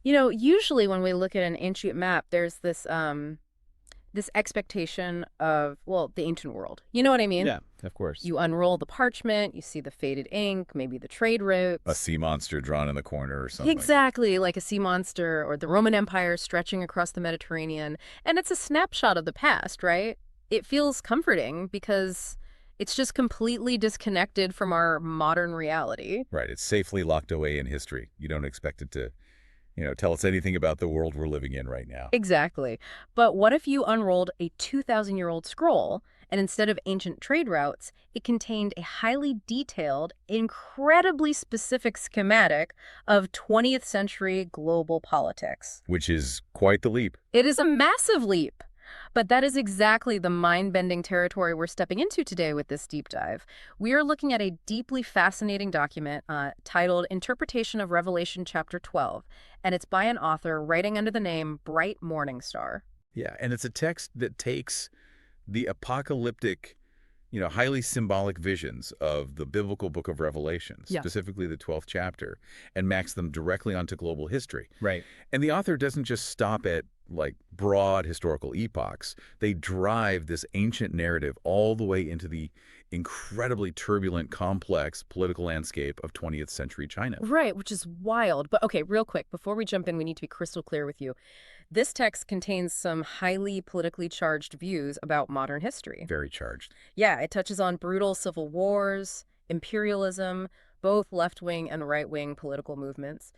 Usually when we look at an ancient map, there's this expectation of, well, the ancient world. You know what I mean? Yeah, of course. You unroll the parchment, you see the faded ink, maybe the trade A routes. sea monster drawn in the corner or something. Exactly, like a sea monster or the Roman Empire stretching across the Mediterranean. And it's a snapshot of the past, right? It feels comforting because it's just completely disconnected from our modern reality. Right, it's safely locked away in history. You don't expect it to, tell us anything about the world we're living in right now. Exactly. But what if you unrolled a 2,000-year-old scroll, and instead of ancient trade routes, it contained a highly detailed, incredibly specific schematic of 20th century global politics? Which is quite the leap. It is a massive leap. But that is exactly the mind-bending territory we're stepping into today with this deep dive. We are looking at a deeply fascinating document titled Interpretation of Revelation Chapter 12, and it's by an author writing under the name Bright Morning Star. Yeah, and it's a text that takes the apocalyptic, highly symbolic visions of the biblical book of Revelation, Yeah. specifically the 12th chapter, and maps them directly onto global history. Right. And the author doesn't just stop at, like, broad historical epochs. They drive this ancient narrative all the way into the incredibly turbulent, complex political landscape of 20th century China. Right, which is wild. But okay, real quick, before we jump in, we need to be crystal clear with you. This text contains some highly politically charged views about modern history. Very charged. Yeah, it touches on brutal civil wars, imperialism, both left-wing and right-wing political movements.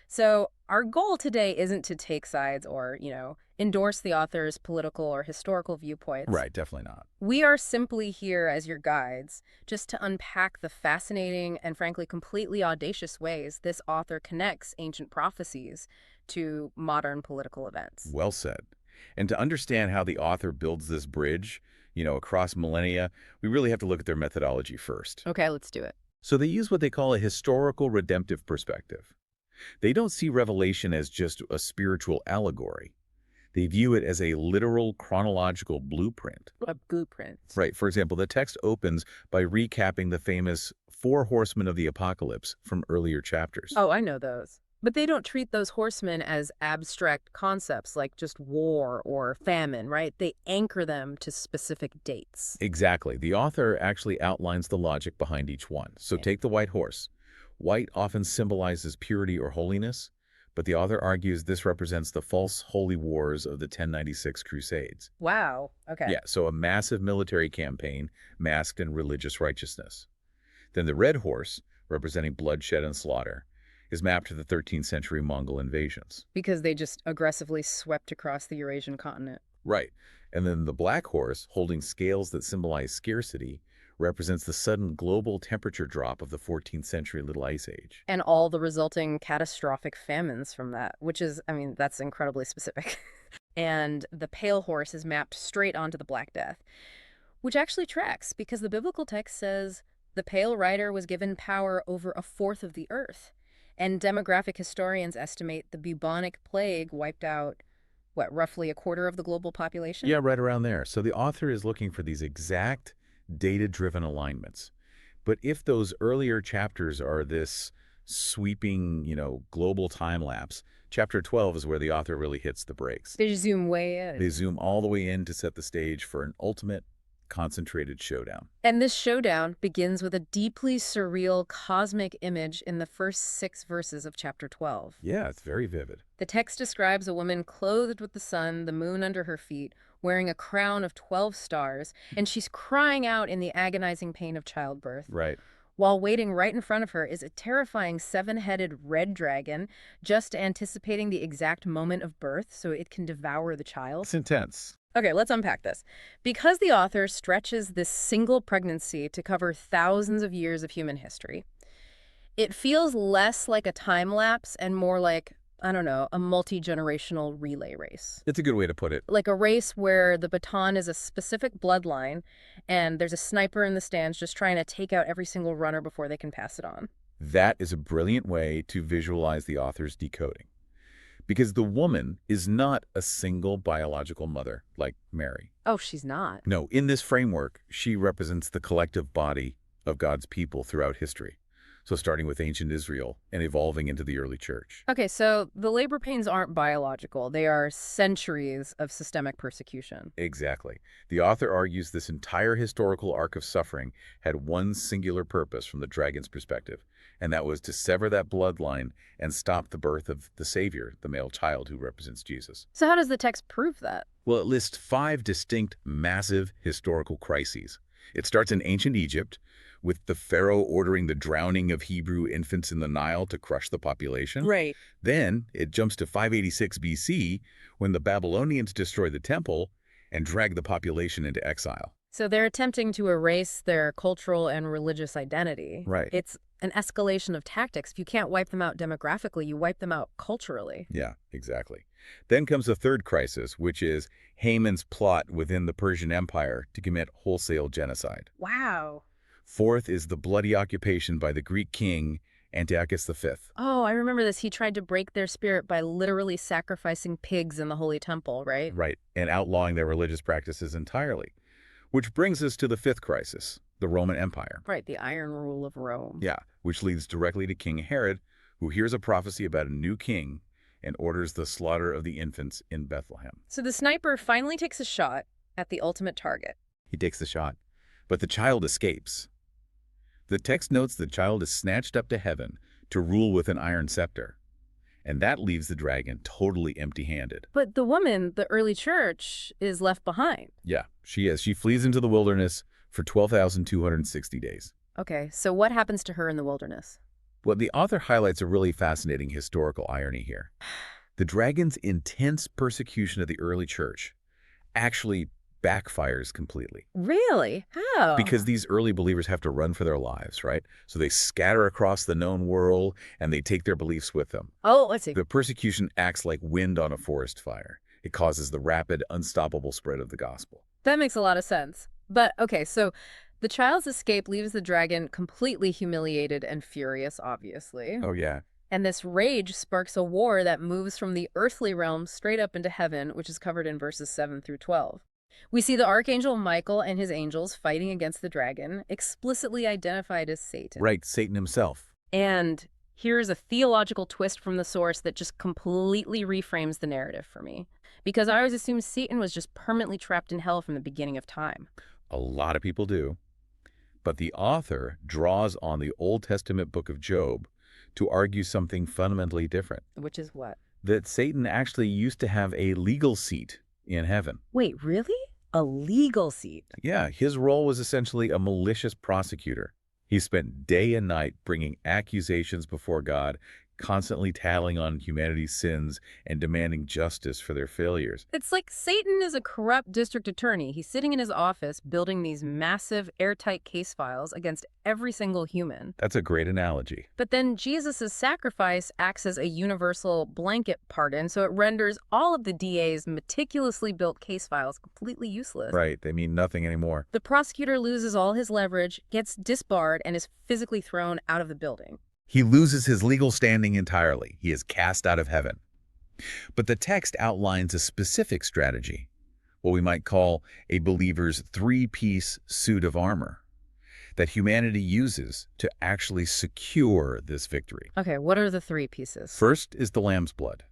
So our goal today isn't to take sides or, endorse the author's political or historical viewpoints. Right, definitely not. We are simply here as your guides, just to unpack the fascinating and frankly completely audacious ways this author connects ancient prophecies to modern political events. Well said. And to understand how the author builds this bridge, across millennia, we really have to look at their methodology first. Okay, let's do it. So they use what they call a historical redemptive perspective. They don't see Revelation as just a spiritual allegory. They view it as a literal chronological blueprint. A blueprint. Right. For example, the text opens by recapping the famous four horsemen of the apocalypse from earlier chapters. Oh, I know those. But they don't treat those horsemen as abstract concepts like just war or famine, right? They anchor them to specific dates. Exactly. The author actually outlines the logic behind each one. So take the white horse. White often symbolizes purity or holiness, but the author argues this represents the false holy wars of the 1096 Crusades. Wow. Okay. Yeah, so a massive military campaign masked in religious righteousness. Then the red horse, representing bloodshed and slaughter, is mapped to the 13th century Mongol invasions. Because they just aggressively swept across the Eurasian continent. Right. And then the black horse, holding scales that symbolize scarcity, represents the sudden global temperature drop of the 14th century Little Ice Age. And all the resulting catastrophic famines from that, which is, that's incredibly specific. And the pale horse is mapped straight onto the Black Death, which actually tracks because the biblical text says the pale rider was given power over a fourth of the earth. And demographic historians estimate the bubonic plague wiped out, roughly a quarter of the global population? Yeah, right around there. So the author is looking for these exact data-driven alignments. But if those earlier chapters are this sweeping, global time lapse, chapter 12 is where the author really hits the brakes. They zoom way in. They zoom all the way in to set the stage for an ultimate concentrated showdown. And this showdown begins with a deeply surreal cosmic image in the first 6 verses of chapter 12. Yeah, it's very vivid. The text describes a woman clothed with the sun, the moon under her feet, wearing a crown of 12 stars, and she's crying out in the agonizing pain of childbirth. Right. While waiting right in front of her is a terrifying 7-headed red dragon, just anticipating the exact moment of birth so it can devour the child. It's intense. Okay, let's unpack this. Because the author stretches this single pregnancy to cover thousands of years of human history, it feels less like a time lapse and more like, a multi-generational relay race. It's a good way to put it. Like a race where the baton is a specific bloodline and there's a sniper in the stands just trying to take out every single runner before they can pass it on. That is a brilliant way to visualize the author's decoding. Because the woman is not a single biological mother like Mary. Oh, she's not. No, in this framework, she represents the collective body of God's people throughout history. So starting with ancient Israel and evolving into the early church. Okay, so the labor pains aren't biological. They are centuries of systemic persecution. Exactly. The author argues this entire historical arc of suffering had one singular purpose from the dragon's perspective, and that was to sever that bloodline and stop the birth of the Savior, the male child who represents Jesus. So how does the text prove that? Well, it lists 5 distinct, massive historical crises. It starts in ancient Egypt, with the pharaoh ordering the drowning of Hebrew infants in the Nile to crush the population. Right. Then it jumps to 586 BC, when the Babylonians destroy the temple and drag the population into exile. So they're attempting to erase their cultural and religious identity. Right. It's an escalation of tactics. If you can't wipe them out demographically, you wipe them out culturally. Yeah, exactly. Then comes the third crisis, which is Haman's plot within the Persian Empire to commit wholesale genocide. Wow. Fourth is the bloody occupation by the Greek king Antiochus V. Oh, I remember this. He tried to break their spirit by literally sacrificing pigs in the Holy Temple, right? Right, and outlawing their religious practices entirely. Which brings us to the fifth crisis, the Roman Empire. Right, the iron rule of Rome. Yeah, which leads directly to King Herod, who hears a prophecy about a new king and orders the slaughter of the infants in Bethlehem. So the sniper finally takes a shot at the ultimate target. He takes the shot, but the child escapes. The text notes the child is snatched up to heaven to rule with an iron scepter, and that leaves the dragon totally empty-handed. But the woman, the early church, is left behind. Yeah, she is. She flees into the wilderness for 12,260 days. Okay, so what happens to her in the wilderness? Well, the author highlights a really fascinating historical irony here. The dragon's intense persecution of the early church actually backfires completely. Really? How? Because these early believers have to run for their lives, right? So they scatter across the known world and they take their beliefs with them. Oh, let's see. The persecution acts like wind on a forest fire. It causes the rapid, unstoppable spread of the gospel. That makes a lot of sense. But, okay, so the child's escape leaves the dragon completely humiliated and furious, obviously. Oh, yeah. And this rage sparks a war that moves from the earthly realm straight up into heaven, which is covered in verses 7 through 12. We see the archangel Michael and his angels fighting against the dragon, explicitly identified as Satan. Right, Satan himself. And here's a theological twist from the source that just completely reframes the narrative for me. Because I always assumed Satan was just permanently trapped in hell from the beginning of time. A lot of people do. But the author draws on the Old Testament book of Job to argue something fundamentally different. Which is what? That Satan actually used to have a legal seat in heaven. Wait, really? A legal seat? Yeah, his role was essentially a malicious prosecutor. He spent day and night bringing accusations before God, constantly tattling on humanity's sins and demanding justice for their failures. It's like Satan is a corrupt district attorney. He's sitting in his office building these massive, airtight case files against every single human. That's a great analogy. But then Jesus' sacrifice acts as a universal blanket pardon, so it renders all of the DA's meticulously built case files completely useless. Right, they mean nothing anymore. The prosecutor loses all his leverage, gets disbarred, and is physically thrown out of the building. He loses his legal standing entirely. He is cast out of heaven. But the text outlines a specific strategy, what we might call a believer's three-piece suit of armor, that humanity uses to actually secure this victory. Okay, what are the three pieces? First is the lamb's blood.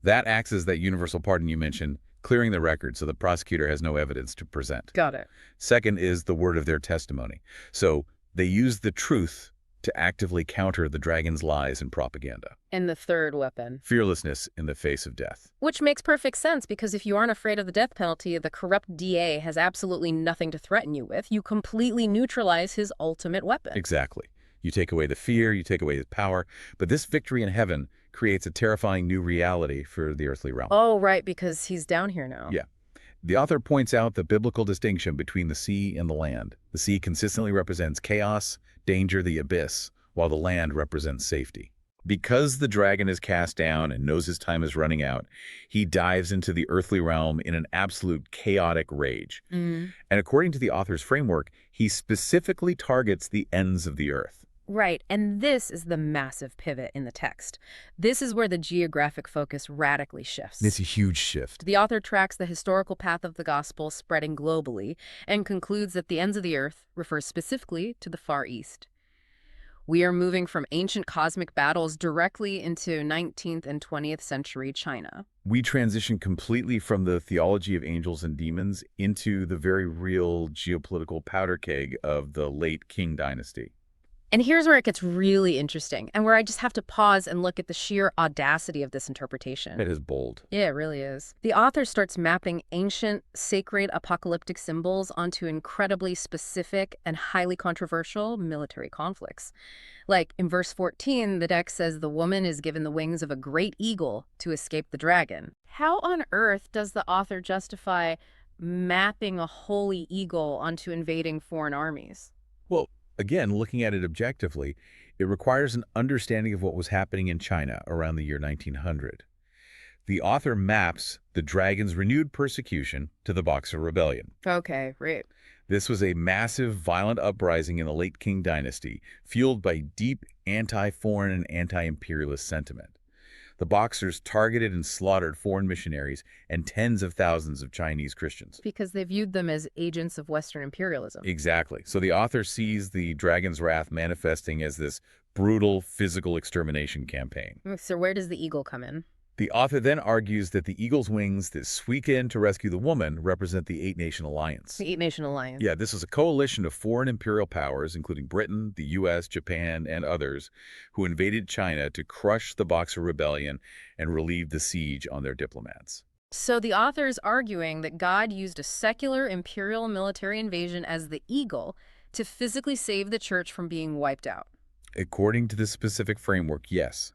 That acts as that universal pardon you mentioned, clearing the record so the prosecutor has no evidence to present. Got it. Second is the word of their testimony. So they use the truth to actively counter the dragon's lies and propaganda. And the third weapon? Fearlessness in the face of death. Which makes perfect sense, because if you aren't afraid of the death penalty, the corrupt DA has absolutely nothing to threaten you with. You completely neutralize his ultimate weapon. Exactly. You take away the fear, you take away his power, but this victory in heaven creates a terrifying new reality for the earthly realm. Oh, right, because he's down here now. Yeah. The author points out the biblical distinction between the sea and the land. The sea consistently represents chaos, danger, the abyss, while the land represents safety. Because the dragon is cast down and knows his time is running out, he dives into the earthly realm in an absolute chaotic rage. And according to the author's framework, he specifically targets the ends of the earth. Right, and this is the massive pivot in the text. This is where the geographic focus radically shifts. It's a huge shift. The author tracks the historical path of the gospel spreading globally and concludes that the ends of the earth refers specifically to the Far East. We are moving from ancient cosmic battles directly into 19th and 20th century China. We transition completely from the theology of angels and demons into the very real geopolitical powder keg of the late Qing Dynasty. And here's where it gets really interesting, and where I just have to pause and look at the sheer audacity of this interpretation. It is bold. Yeah, it really is. The author starts mapping ancient, sacred, apocalyptic symbols onto incredibly specific and highly controversial military conflicts. Like, in verse 14, the text says the woman is given the wings of a great eagle to escape the dragon. How on earth does the author justify mapping a holy eagle onto invading foreign armies? Well, again, looking at it objectively, it requires an understanding of what was happening in China around the year 1900. The author maps the dragon's renewed persecution to the Boxer Rebellion. Okay, right. This was a massive, violent uprising in the late Qing Dynasty, fueled by deep anti-foreign and anti-imperialist sentiment. The Boxers targeted and slaughtered foreign missionaries and tens of thousands of Chinese Christians. Because they viewed them as agents of Western imperialism. Exactly. So the author sees the dragon's wrath manifesting as this brutal physical extermination campaign. So where does the eagle come in? The author then argues that the eagle's wings that sweep in to rescue the woman represent the Eight-Nation Alliance. The Eight-Nation Alliance. Yeah, this is a coalition of foreign imperial powers, including Britain, the U.S., Japan, and others, who invaded China to crush the Boxer Rebellion and relieve the siege on their diplomats. So the author is arguing that God used a secular imperial military invasion as the eagle to physically save the church from being wiped out. According to this specific framework, yes.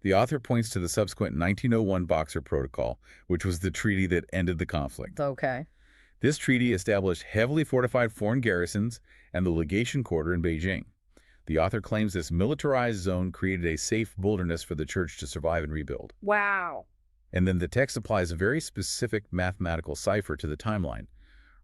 The author points to the subsequent 1901 Boxer Protocol, which was the treaty that ended the conflict. Okay. This treaty established heavily fortified foreign garrisons and the Legation Quarter in Beijing. The author claims this militarized zone created a safe wilderness for the church to survive and rebuild. Wow. And then the text applies a very specific mathematical cipher to the timeline.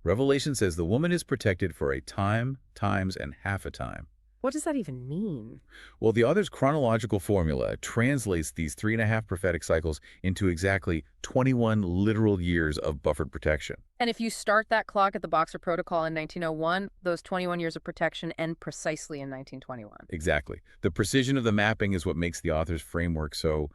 Revelation says the woman is protected for a time, times, and half a time. What does that even mean? Well, the author's chronological formula translates these 3.5 prophetic cycles into exactly 21 literal years of buffered protection. And if you start that clock at the Boxer Protocol in 1901, those 21 years of protection end precisely in 1921. Exactly. The precision of the mapping is what makes the author's framework so,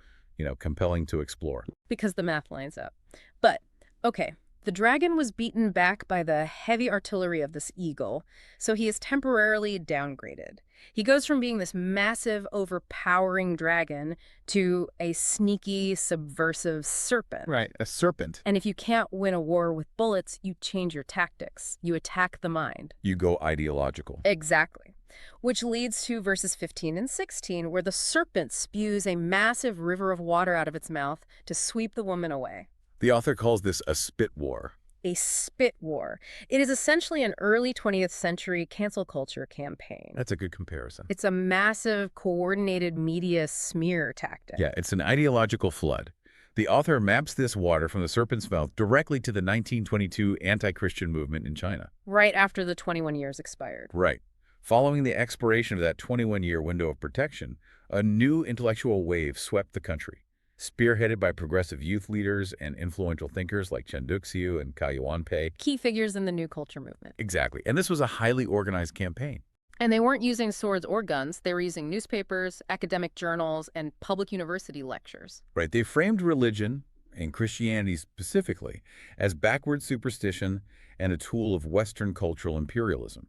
compelling to explore. Because the math lines up. But, okay. The dragon was beaten back by the heavy artillery of this eagle, so he is temporarily downgraded. He goes from being this massive, overpowering dragon to a sneaky, subversive serpent. Right, a serpent. And if you can't win a war with bullets, you change your tactics. You attack the mind. You go ideological. Exactly. Which leads to verses 15 and 16, where the serpent spews a massive river of water out of its mouth to sweep the woman away. The author calls this a spit war. A spit war. It is essentially an early 20th century cancel culture campaign. That's a good comparison. It's a massive, coordinated media smear tactic. Yeah, it's an ideological flood. The author maps this water from the serpent's mouth directly to the 1922 anti-Christian movement in China. Right after the 21 years expired. Right. Following the expiration of that 21-year window of protection, a new intellectual wave swept the country. Spearheaded by progressive youth leaders and influential thinkers like Chen Duxiu and Kai Yuanpei. Key figures in the new culture movement. Exactly. And this was a highly organized campaign. And they weren't using swords or guns. They were using newspapers, academic journals, and public university lectures. Right. They framed religion, and Christianity specifically, as backward superstition and a tool of Western cultural imperialism.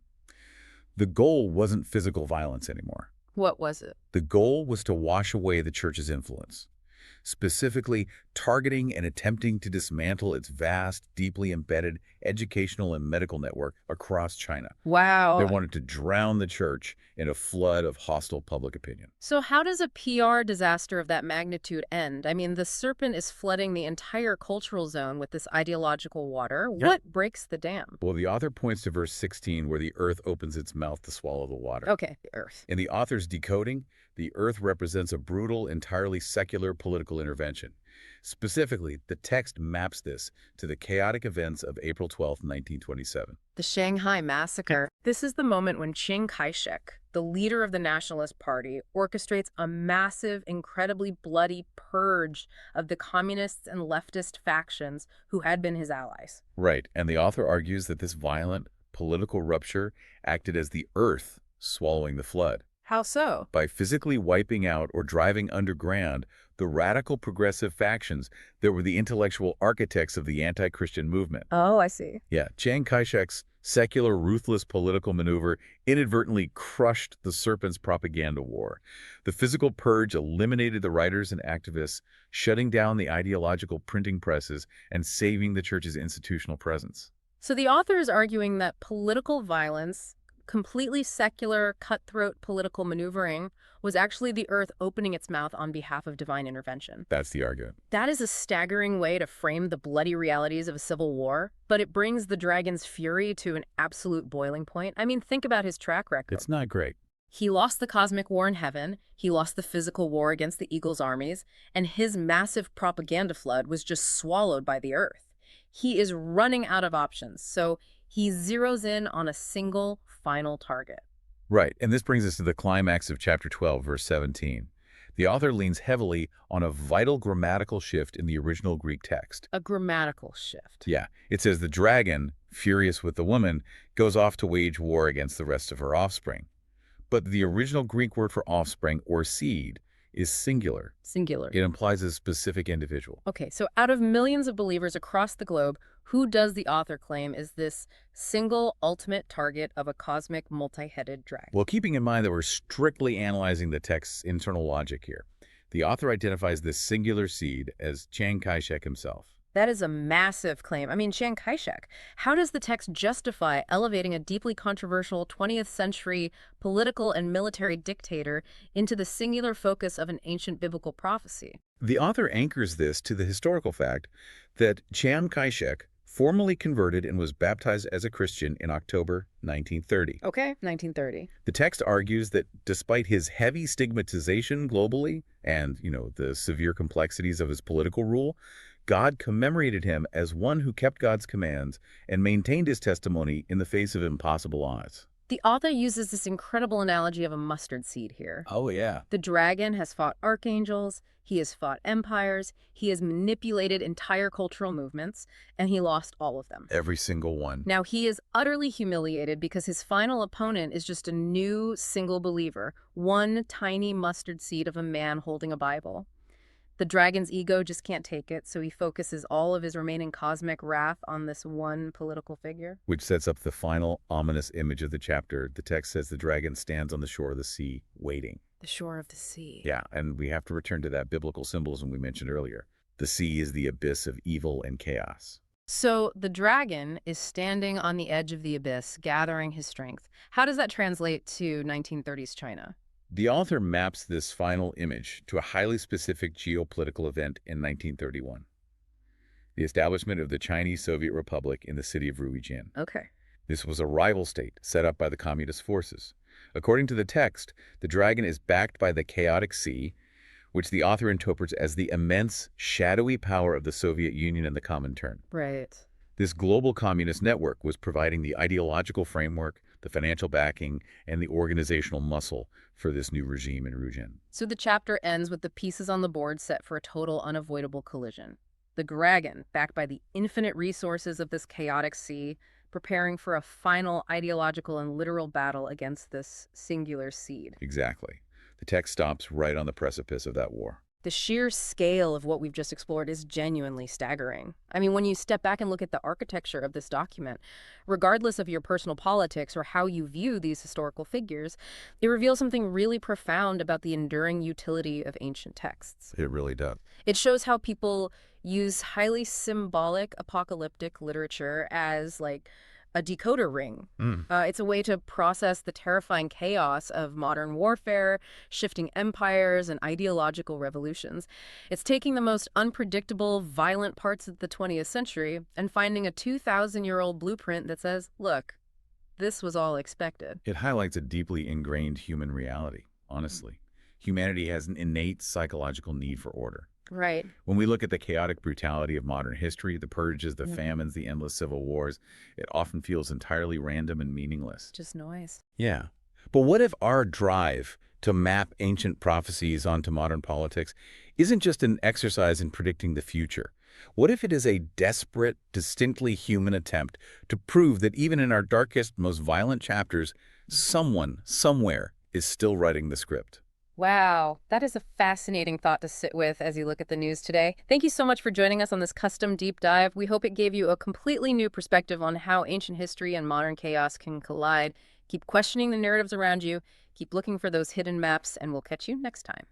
The goal wasn't physical violence anymore. What was it? The goal was to wash away the church's influence, specifically targeting and attempting to dismantle its vast, deeply embedded educational and medical network across China. Wow. They wanted to drown the church in a flood of hostile public opinion. So how does a PR disaster of that magnitude end? I mean, the serpent is flooding the entire cultural zone with this ideological water. Yeah. What breaks the dam? Well, the author points to verse 16 where the earth opens its mouth to swallow the water. Okay, the earth. In the author's decoding, the earth represents a brutal, entirely secular political intervention. Specifically, the text maps this to the chaotic events of April 12, 1927. The Shanghai Massacre. This is the moment when Chiang Kai-shek, the leader of the Nationalist Party, orchestrates a massive, incredibly bloody purge of the communists and leftist factions who had been his allies. Right, and the author argues that this violent political rupture acted as the earth swallowing the flood. How so? By physically wiping out or driving underground the radical progressive factions that were the intellectual architects of the anti-Christian movement. Oh, I see. Yeah, Chiang Kai-shek's secular, ruthless political maneuver inadvertently crushed the Serpent's propaganda war. The physical purge eliminated the writers and activists, shutting down the ideological printing presses and saving the church's institutional presence. So the author is arguing that political violence, completely secular, cutthroat political maneuvering, was actually the earth opening its mouth on behalf of divine intervention. That's the argument. That is a staggering way to frame the bloody realities of a civil war, but it brings the dragon's fury to an absolute boiling point. I mean, think about his track record. It's not great. He lost the cosmic war in heaven, he lost the physical war against the eagle's armies, and his massive propaganda flood was just swallowed by the earth. He is running out of options, so he zeroes in on a single final target. Right, and this brings us to the climax of chapter 12, verse 17. The author leans heavily on a vital grammatical shift in the original Greek text. A grammatical shift. Yeah, it says the dragon, furious with the woman, goes off to wage war against the rest of her offspring. But the original Greek word for offspring or seed is singular. Singular. It implies a specific individual. Okay, so out of millions of believers across the globe, who does the author claim is this single ultimate target of a cosmic multi-headed dragon? Well, keeping in mind that we're strictly analyzing the text's internal logic here, the author identifies this singular seed as Chiang Kai-shek himself. That is a massive claim. I mean, Chiang Kai-shek. How does the text justify elevating a deeply controversial 20th century political and military dictator into the singular focus of an ancient biblical prophecy? The author anchors this to the historical fact that Chiang Kai-shek formally converted and was baptized as a Christian in October 1930. Okay, 1930. The text argues that despite his heavy stigmatization globally and, the severe complexities of his political rule, God commemorated him as one who kept God's commands and maintained his testimony in the face of impossible odds. The author uses this incredible analogy of a mustard seed here. Oh, yeah. The dragon has fought archangels, he has fought empires, he has manipulated entire cultural movements, and he lost all of them. Every single one. Now, he is utterly humiliated because his final opponent is just a new single believer, one tiny mustard seed of a man holding a Bible. The dragon's ego just can't take it, so he focuses all of his remaining cosmic wrath on this one political figure. Which sets up the final ominous image of the chapter. The text says the dragon stands on the shore of the sea, waiting. The shore of the sea. Yeah, and we have to return to that biblical symbolism we mentioned earlier. The sea is the abyss of evil and chaos. So the dragon is standing on the edge of the abyss, gathering his strength. How does that translate to 1930s China? The author maps this final image to a highly specific geopolitical event in 1931. The establishment of the Chinese Soviet Republic in the city of Ruijin. Okay. This was a rival state set up by the communist forces. According to the text, the dragon is backed by the chaotic sea, which the author interprets as the immense, shadowy power of the Soviet Union and the Comintern. Right. This global communist network was providing the ideological framework, the financial backing, and the organizational muscle for this new regime in Ruijin. So the chapter ends with the pieces on the board set for a total unavoidable collision. The dragon, backed by the infinite resources of this chaotic sea, preparing for a final ideological and literal battle against this singular seed. Exactly. The text stops right on the precipice of that war. The sheer scale of what we've just explored is genuinely staggering. I mean, when you step back and look at the architecture of this document, regardless of your personal politics or how you view these historical figures, it reveals something really profound about the enduring utility of ancient texts. It really does. It shows how people use highly symbolic apocalyptic literature as, like, a decoder ring. It's a way to process the terrifying chaos of modern warfare, shifting empires, and ideological revolutions. It's taking the most unpredictable, violent parts of the 20th century and finding a 2,000-year-old blueprint that says, look, this was all expected. It highlights a deeply ingrained human reality, honestly. Humanity has an innate psychological need for order. Right. When we look at the chaotic brutality of modern history, the purges, the famines, the endless civil wars, it often feels entirely random and meaningless. Just noise. Yeah. But what if our drive to map ancient prophecies onto modern politics isn't just an exercise in predicting the future? What if it is a desperate, distinctly human attempt to prove that even in our darkest, most violent chapters, someone, somewhere, is still writing the script. Wow, that is a fascinating thought to sit with as you look at the news today. Thank you so much for joining us on this custom deep dive. We hope it gave you a completely new perspective on how ancient history and modern chaos can collide. Keep questioning the narratives around you, keep looking for those hidden maps, and we'll catch you next time.